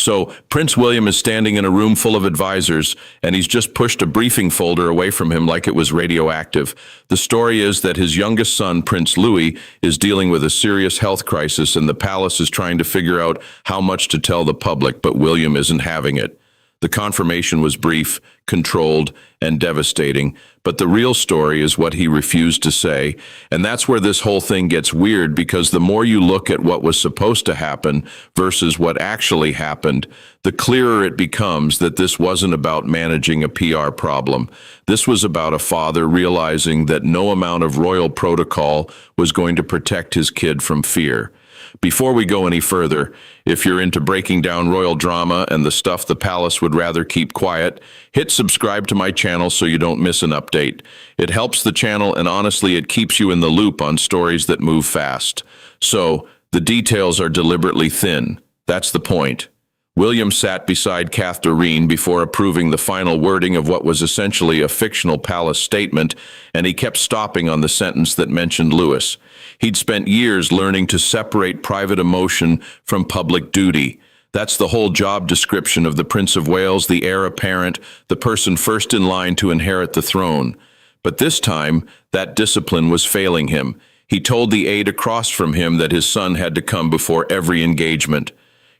So Prince William is standing in a room full of advisors, and he's just pushed a briefing folder away from him like it was radioactive. The story is that his youngest son, Prince Louis, is dealing with a serious health crisis, and the palace is trying to figure out how much to tell the public, but William isn't having it. The confirmation was brief, controlled, and devastating, but the real story is what he refused to say, and that's where this whole thing gets weird, because the more you look at what was supposed to happen versus what actually happened, the clearer it becomes that this wasn't about managing a PR problem. This was about a father realizing that no amount of royal protocol was going to protect his kid from fear. Before we go any further, if you're into breaking down royal drama and the stuff the palace would rather keep quiet, hit subscribe to my channel so you don't miss an update. It helps the channel, and honestly, it keeps you in the loop on stories that move fast. So, the details are deliberately thin. That's the point. William sat beside Catherine before approving the final wording of what was essentially a fictional palace statement, and he kept stopping on the sentence that mentioned Louis. He'd spent years learning to separate private emotion from public duty. That's the whole job description of the Prince of Wales, the heir apparent, the person first in line to inherit the throne. But this time, that discipline was failing him. He told the aide across from him that his son had to come before every engagement.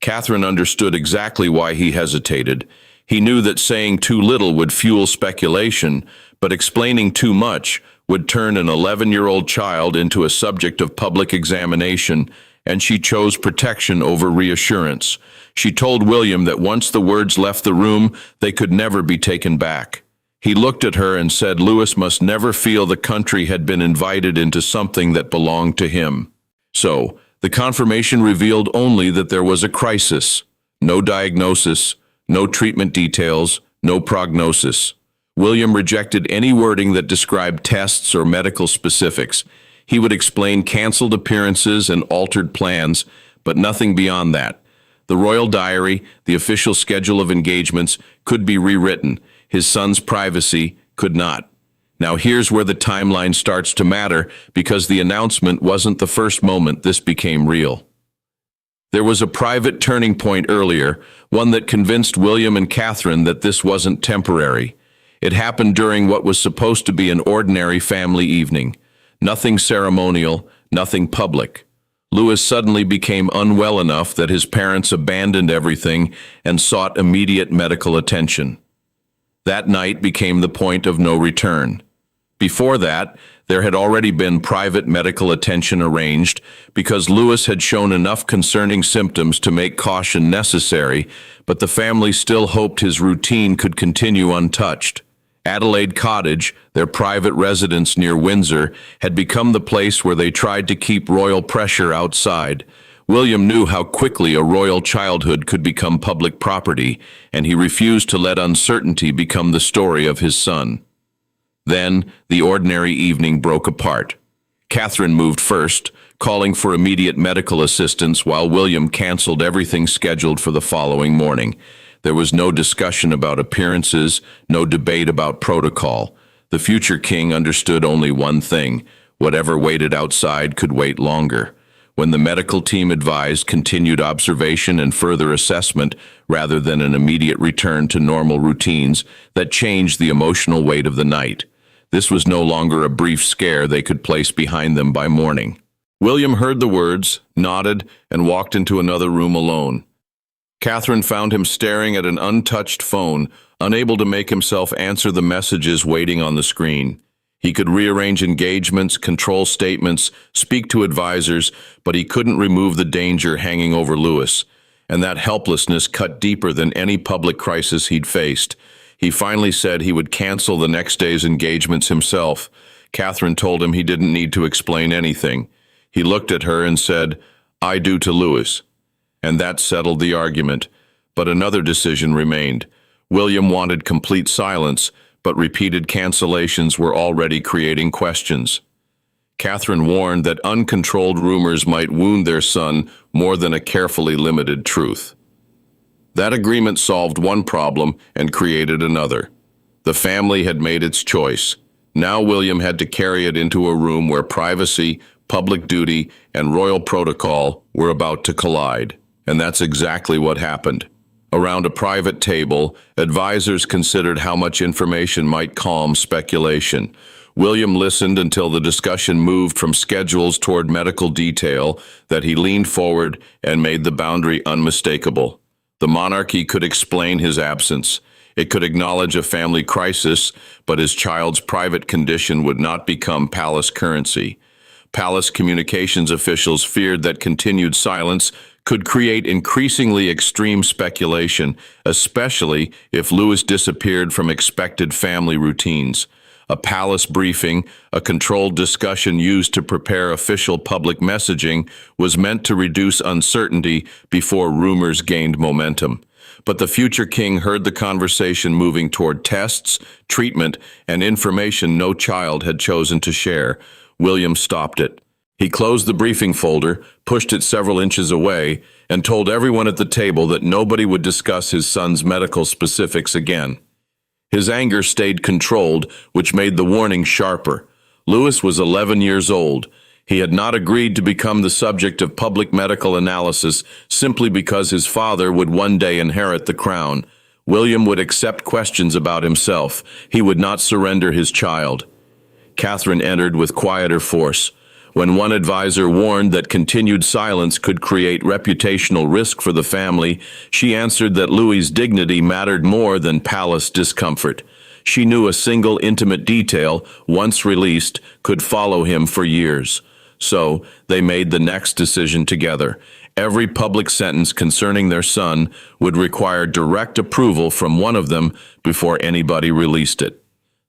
Catherine understood exactly why he hesitated. He knew that saying too little would fuel speculation, but explaining too much would turn an 11-year-old child into a subject of public examination, and she chose protection over reassurance. She told William that once the words left the room, they could never be taken back. He looked at her and said Louis must never feel the country had been invited into something that belonged to him. So, the confirmation revealed only that there was a crisis. No diagnosis, no treatment details, no prognosis. William rejected any wording that described tests or medical specifics. He would explain canceled appearances and altered plans, but nothing beyond that. The royal diary, the official schedule of engagements, could be rewritten. His son's privacy could not. Now here's where the timeline starts to matter, because the announcement wasn't the first moment this became real. There was a private turning point earlier, one that convinced William and Catherine that this wasn't temporary. It happened during what was supposed to be an ordinary family evening. Nothing ceremonial, nothing public. Louis suddenly became unwell enough that his parents abandoned everything and sought immediate medical attention. That night became the point of no return. Before that, there had already been private medical attention arranged because Louis had shown enough concerning symptoms to make caution necessary, but the family still hoped his routine could continue untouched. Adelaide Cottage, their private residence near Windsor, had become the place where they tried to keep royal pressure outside. William knew how quickly a royal childhood could become public property, and he refused to let uncertainty become the story of his son. Then, the ordinary evening broke apart. Catherine moved first, calling for immediate medical assistance while William canceled everything scheduled for the following morning. There was no discussion about appearances, no debate about protocol. The future king understood only one thing: whatever waited outside could wait longer. When the medical team advised continued observation and further assessment rather than an immediate return to normal routines, that changed the emotional weight of the night. This was no longer a brief scare they could place behind them by morning. William heard the words, nodded, and walked into another room alone. Catherine found him staring at an untouched phone, unable to make himself answer the messages waiting on the screen. He could rearrange engagements, control statements, speak to advisors, but he couldn't remove the danger hanging over Louis, and that helplessness cut deeper than any public crisis he'd faced. He finally said he would cancel the next day's engagements himself. Catherine told him he didn't need to explain anything. He looked at her and said, "I do to Louis." And that settled the argument. But another decision remained. William wanted complete silence, but repeated cancellations were already creating questions. Catherine warned that uncontrolled rumors might wound their son more than a carefully limited truth. That agreement solved one problem and created another. The family had made its choice. Now William had to carry it into a room where privacy, public duty, and royal protocol were about to collide. And that's exactly what happened. Around a private table, advisors considered how much information might calm speculation. William listened until the discussion moved from schedules toward medical detail, that he leaned forward and made the boundary unmistakable. The monarchy could explain his absence. It could acknowledge a family crisis, but his child's private condition would not become palace currency. Palace communications officials feared that continued silence could create increasingly extreme speculation, especially if Louis disappeared from expected family routines. A palace briefing, a controlled discussion used to prepare official public messaging, was meant to reduce uncertainty before rumors gained momentum. But the future king heard the conversation moving toward tests, treatment, and information no child had chosen to share. William stopped it. He closed the briefing folder, pushed it several inches away, and told everyone at the table that nobody would discuss his son's medical specifics again. His anger stayed controlled, which made the warning sharper. Louis was 11 years old. He had not agreed to become the subject of public medical analysis simply because his father would one day inherit the crown. William would accept questions about himself. He would not surrender his child. Catherine entered with quieter force. When one advisor warned that continued silence could create reputational risk for the family, she answered that Louis's dignity mattered more than palace discomfort. She knew a single intimate detail, once released, could follow him for years. So, they made the next decision together. Every public sentence concerning their son would require direct approval from one of them before anybody released it.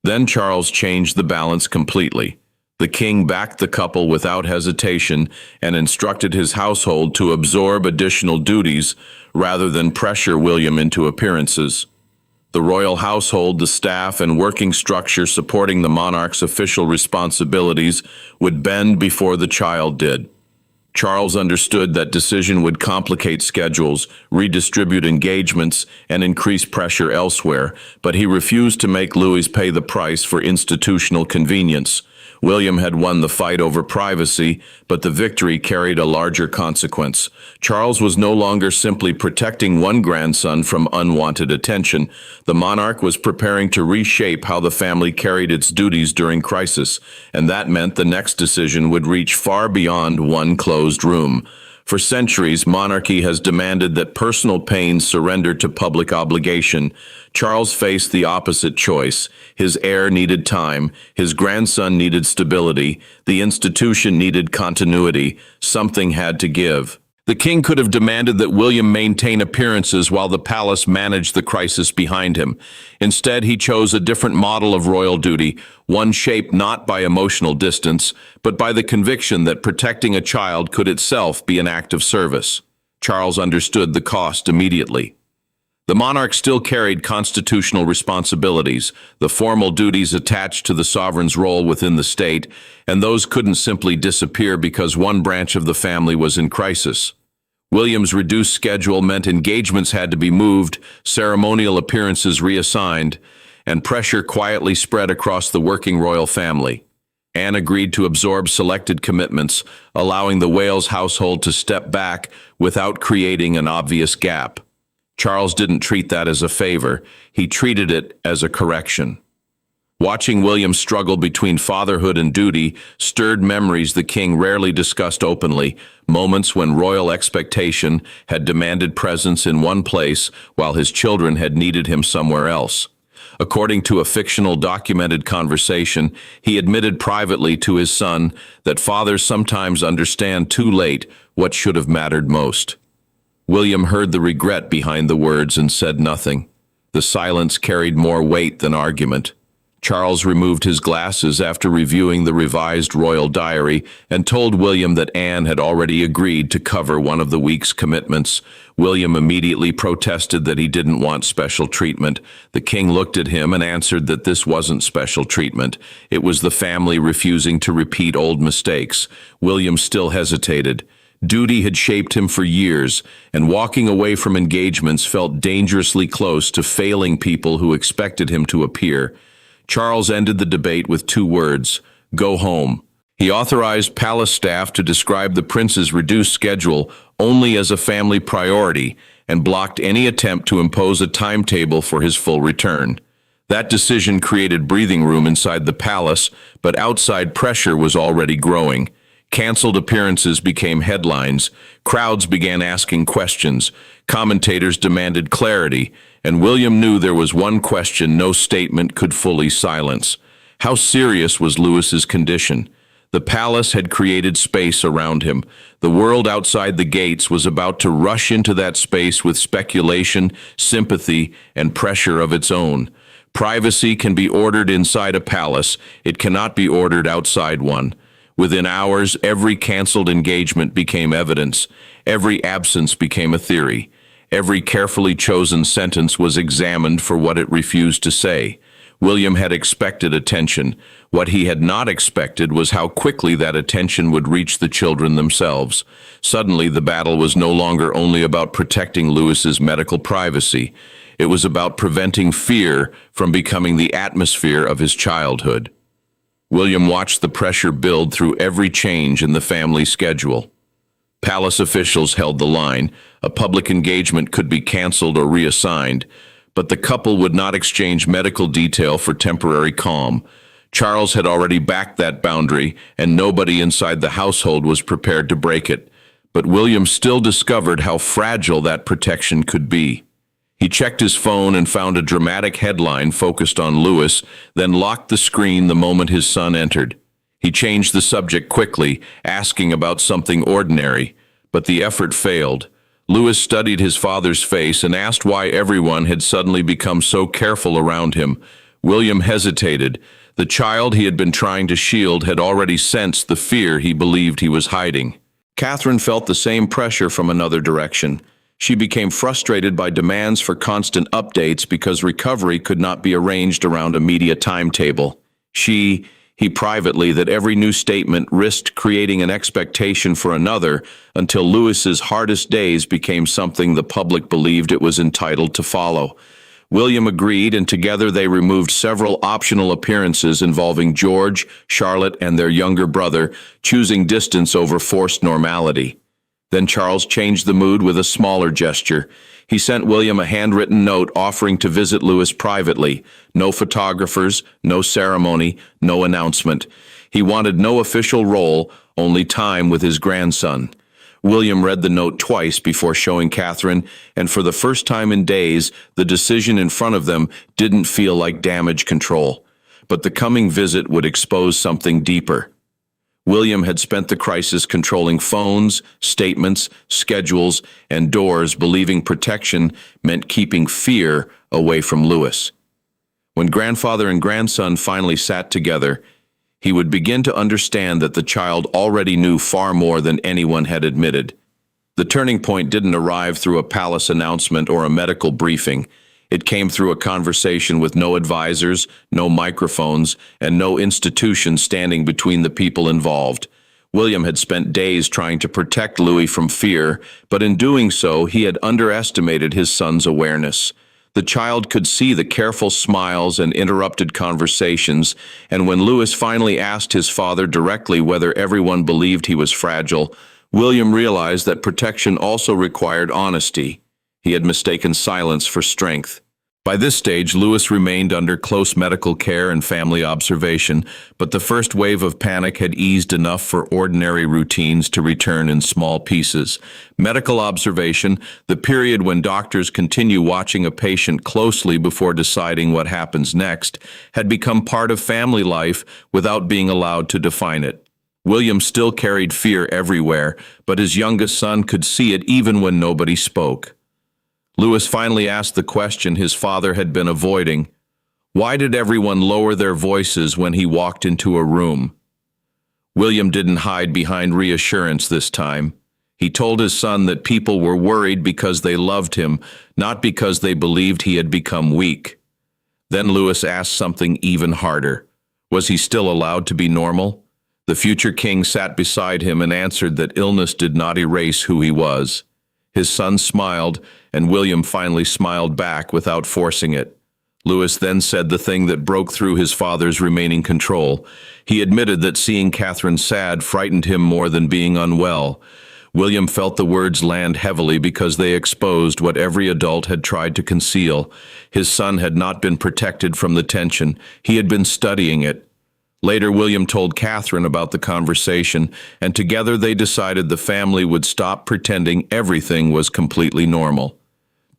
Then Charles changed the balance completely. The king backed the couple without hesitation and instructed his household to absorb additional duties rather than pressure William into appearances. The royal household, the staff, and working structure supporting the monarch's official responsibilities would bend before the child did. Charles understood that decision would complicate schedules, redistribute engagements, and increase pressure elsewhere, but he refused to make Louis pay the price for institutional convenience. William had won the fight over privacy, but the victory carried a larger consequence. Charles was no longer simply protecting one grandson from unwanted attention. The monarch was preparing to reshape how the family carried its duties during crisis, and that meant the next decision would reach far beyond one closed room. For centuries, monarchy has demanded that personal pain surrender to public obligation. Charles faced the opposite choice. His heir needed time, his grandson needed stability, the institution needed continuity. Something had to give. The king could have demanded that William maintain appearances while the palace managed the crisis behind him. Instead, he chose a different model of royal duty, one shaped not by emotional distance, but by the conviction that protecting a child could itself be an act of service. Charles understood the cost immediately. The monarch still carried constitutional responsibilities, the formal duties attached to the sovereign's role within the state, and those couldn't simply disappear because one branch of the family was in crisis. William's reduced schedule meant engagements had to be moved, ceremonial appearances reassigned, and pressure quietly spread across the working royal family. Anne agreed to absorb selected commitments, allowing the Wales household to step back without creating an obvious gap. Charles didn't treat that as a favor. He treated it as a correction. Watching William struggle between fatherhood and duty stirred memories the king rarely discussed openly, moments when royal expectation had demanded presence in one place while his children had needed him somewhere else. According to a fictional documented conversation, he admitted privately to his son that fathers sometimes understand too late what should have mattered most. William heard the regret behind the words and said nothing. The silence carried more weight than argument. Charles removed his glasses after reviewing the revised royal diary and told William that Anne had already agreed to cover one of the week's commitments. William immediately protested that he didn't want special treatment. The king looked at him and answered that this wasn't special treatment. It was the family refusing to repeat old mistakes. William still hesitated. Duty had shaped him for years, and walking away from engagements felt dangerously close to failing people who expected him to appear. Charles ended the debate with 2 words: go home. He authorized palace staff to describe the prince's reduced schedule only as a family priority, and blocked any attempt to impose a timetable for his full return. That decision created breathing room inside the palace, but outside pressure was already growing. Cancelled appearances became headlines, crowds began asking questions, commentators demanded clarity, and William knew there was one question no statement could fully silence. How serious was Louis's condition? The palace had created space around him. The world outside the gates was about to rush into that space with speculation, sympathy, and pressure of its own. Privacy can be ordered inside a palace. It cannot be ordered outside one. Within hours, every canceled engagement became evidence. Every absence became a theory. Every carefully chosen sentence was examined for what it refused to say. William had expected attention. What he had not expected was how quickly that attention would reach the children themselves. Suddenly, the battle was no longer only about protecting Louis's medical privacy. It was about preventing fear from becoming the atmosphere of his childhood. William watched the pressure build through every change in the family schedule. Palace officials held the line. A public engagement could be canceled or reassigned, but the couple would not exchange medical detail for temporary calm. Charles had already backed that boundary, and nobody inside the household was prepared to break it. But William still discovered how fragile that protection could be. He checked his phone and found a dramatic headline focused on Louis, then locked the screen the moment his son entered. He changed the subject quickly, asking about something ordinary, but the effort failed. Louis studied his father's face and asked why everyone had suddenly become so careful around him. William hesitated. The child he had been trying to shield had already sensed the fear he believed he was hiding. Catherine felt the same pressure from another direction. She became frustrated by demands for constant updates because recovery could not be arranged around a media timetable. He privately that every new statement risked creating an expectation for another until Louis's hardest days became something the public believed it was entitled to follow. William agreed, and together they removed several optional appearances involving George, Charlotte, and their younger brother, choosing distance over forced normality. Then Charles changed the mood with a smaller gesture. He sent William a handwritten note offering to visit Louis privately. No photographers, no ceremony, no announcement. He wanted no official role, only time with his grandson. William read the note twice before showing Catherine, and for the first time in days, the decision in front of them didn't feel like damage control. But the coming visit would expose something deeper. William had spent the crisis controlling phones, statements, schedules, and doors, believing protection meant keeping fear away from Louis. When grandfather and grandson finally sat together, he would begin to understand that the child already knew far more than anyone had admitted. The turning point didn't arrive through a palace announcement or a medical briefing. It came through a conversation with no advisors, no microphones, and no institution standing between the people involved. William had spent days trying to protect Louis from fear, but in doing so, he had underestimated his son's awareness. The child could see the careful smiles and interrupted conversations, and when Louis finally asked his father directly whether everyone believed he was fragile, William realized that protection also required honesty. He had mistaken silence for strength. By this stage, Louis remained under close medical care and family observation, but the first wave of panic had eased enough for ordinary routines to return in small pieces. Medical observation, the period when doctors continue watching a patient closely before deciding what happens next, had become part of family life without being allowed to define it. William still carried fear everywhere, but his youngest son could see it even when nobody spoke. Louis finally asked the question his father had been avoiding. Why did everyone lower their voices when he walked into a room? William didn't hide behind reassurance this time. He told his son that people were worried because they loved him, not because they believed he had become weak. Then Louis asked something even harder. Was he still allowed to be normal? The future king sat beside him and answered that illness did not erase who he was. His son smiled, and William finally smiled back without forcing it. Louis then said the thing that broke through his father's remaining control. He admitted that seeing Catherine sad frightened him more than being unwell. William felt the words land heavily because they exposed what every adult had tried to conceal. His son had not been protected from the tension. He had been studying it. Later, William told Catherine about the conversation, and together they decided the family would stop pretending everything was completely normal.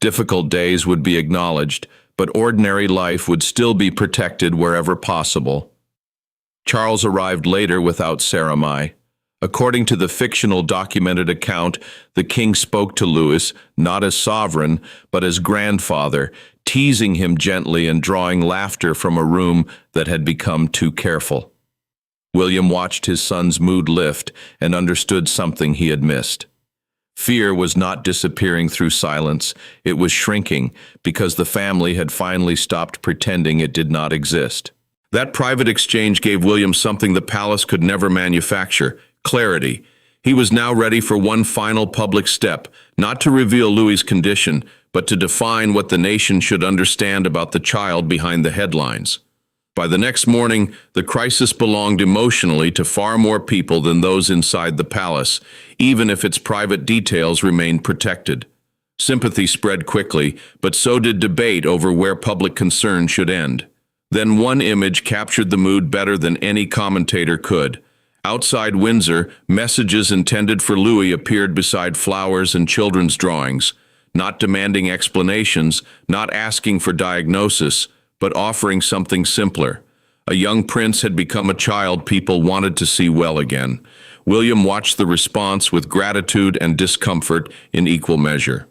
Difficult days would be acknowledged, but ordinary life would still be protected wherever possible. Charles arrived later without ceremony. According to the fictional documented account, the king spoke to Louis not as sovereign, but as grandfather, teasing him gently and drawing laughter from a room that had become too careful. William watched his son's mood lift and understood something he had missed. Fear was not disappearing through silence, it was shrinking because the family had finally stopped pretending it did not exist. That private exchange gave William something the palace could never manufacture: clarity. He was now ready for one final public step, not to reveal Louis's condition, but to define what the nation should understand about the child behind the headlines. By the next morning, the crisis belonged emotionally to far more people than those inside the palace, even if its private details remained protected. Sympathy spread quickly, but so did debate over where public concern should end. Then one image captured the mood better than any commentator could. Outside Windsor, messages intended for Louis appeared beside flowers and children's drawings, not demanding explanations, not asking for diagnosis, but offering something simpler. A young prince had become a child people wanted to see well again. William watched the response with gratitude and discomfort in equal measure.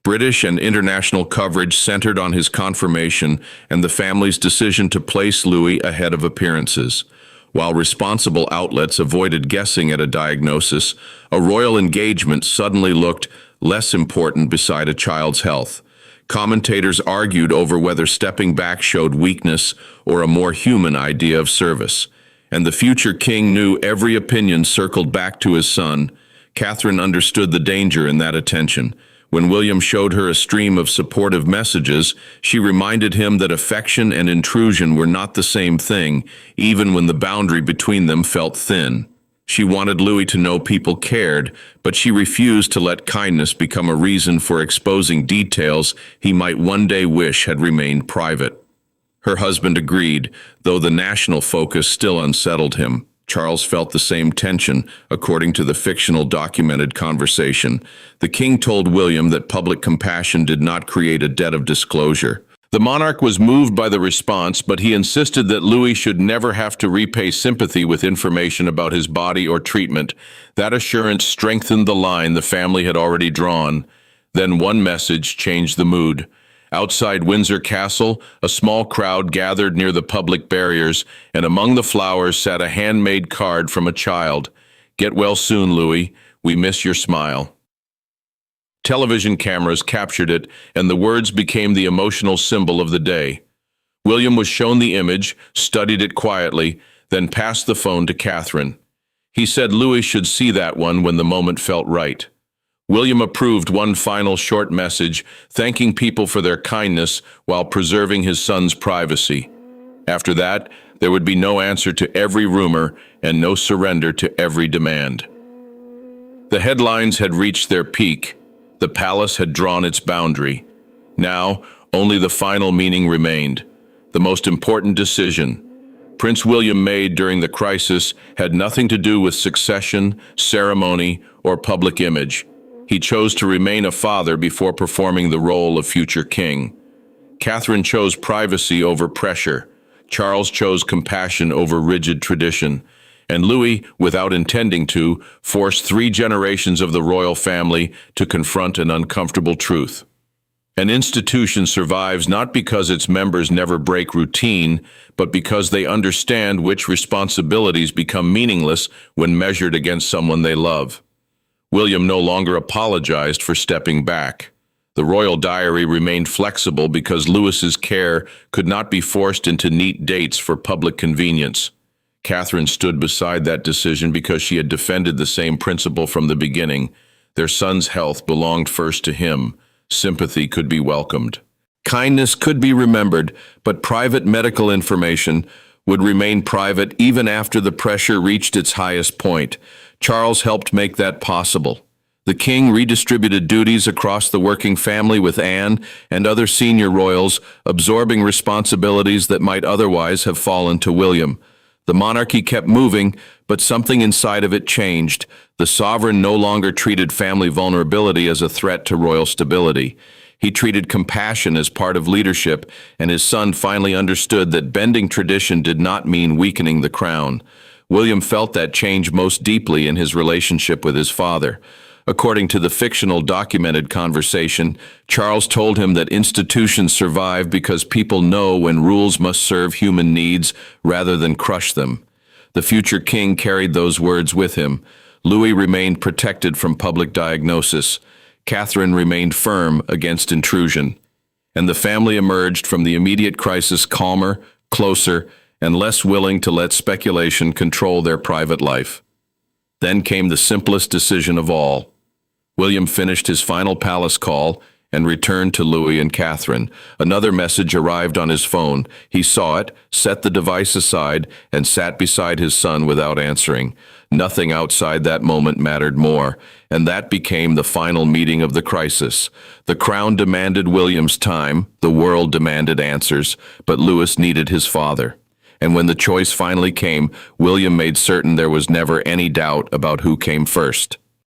British and international coverage centered on his confirmation and the family's decision to place Louis ahead of appearances. While responsible outlets avoided guessing at a diagnosis, a royal engagement suddenly looked less important beside a child's health. Commentators argued over whether stepping back showed weakness or a more human idea of service. And the future king knew every opinion circled back to his son. Catherine understood the danger in that attention. When William showed her a stream of supportive messages, she reminded him that affection and intrusion were not the same thing, even when the boundary between them felt thin. She wanted Louis to know people cared, but she refused to let kindness become a reason for exposing details he might one day wish had remained private. Her husband agreed, though the national focus still unsettled him. Charles felt the same tension, according to the fictional documented conversation. The king told William that public compassion did not create a debt of disclosure. The monarch was moved by the response, but he insisted that Louis should never have to repay sympathy with information about his body or treatment. That assurance strengthened the line the family had already drawn. Then one message changed the mood. Outside Windsor Castle, a small crowd gathered near the public barriers, and among the flowers sat a handmade card from a child. "Get well soon, Louis. We miss your smile." Television cameras captured it, and the words became the emotional symbol of the day. William was shown the image, studied it quietly, then passed the phone to Catherine. He said Louis should see that one when the moment felt right. William approved one final short message, thanking people for their kindness while preserving his son's privacy. After that, there would be no answer to every rumor and no surrender to every demand. The headlines had reached their peak. The palace had drawn its boundary. Now, only the final meaning remained. The most important decision Prince William made during the crisis had nothing to do with succession, ceremony, or public image. He chose to remain a father before performing the role of future king. Catherine chose privacy over pressure. Charles chose compassion over rigid tradition. And Louis, without intending to, forced 3 generations of the royal family to confront an uncomfortable truth. An institution survives not because its members never break routine, but because they understand which responsibilities become meaningless when measured against someone they love. William no longer apologized for stepping back. The royal diary remained flexible because Louis's care could not be forced into neat dates for public convenience. Catherine stood beside that decision because she had defended the same principle from the beginning. Their son's health belonged first to him. Sympathy could be welcomed. Kindness could be remembered, but private medical information, would remain private even after the pressure reached its highest point. Charles helped make that possible. The king redistributed duties across the working family, with Anne and other senior royals absorbing responsibilities that might otherwise have fallen to William. The monarchy kept moving, but something inside of it changed. The sovereign no longer treated family vulnerability as a threat to royal stability. He treated compassion as part of leadership, and his son finally understood that bending tradition did not mean weakening the crown. William felt that change most deeply in his relationship with his father. According to the fictional documented conversation, Charles told him that institutions survive because people know when rules must serve human needs rather than crush them. The future king carried those words with him. Louis remained protected from public diagnosis. Catherine remained firm against intrusion. And the family emerged from the immediate crisis calmer, closer, and less willing to let speculation control their private life. Then came the simplest decision of all. William finished his final palace call and returned to Louis and Catherine. Another message arrived on his phone. He saw it, set the device aside, and sat beside his son without answering. Nothing outside that moment mattered more, and that became the final meeting of the crisis. The crown demanded William's time, the world demanded answers, but Louis needed his father. And when the choice finally came, William made certain there was never any doubt about who came first.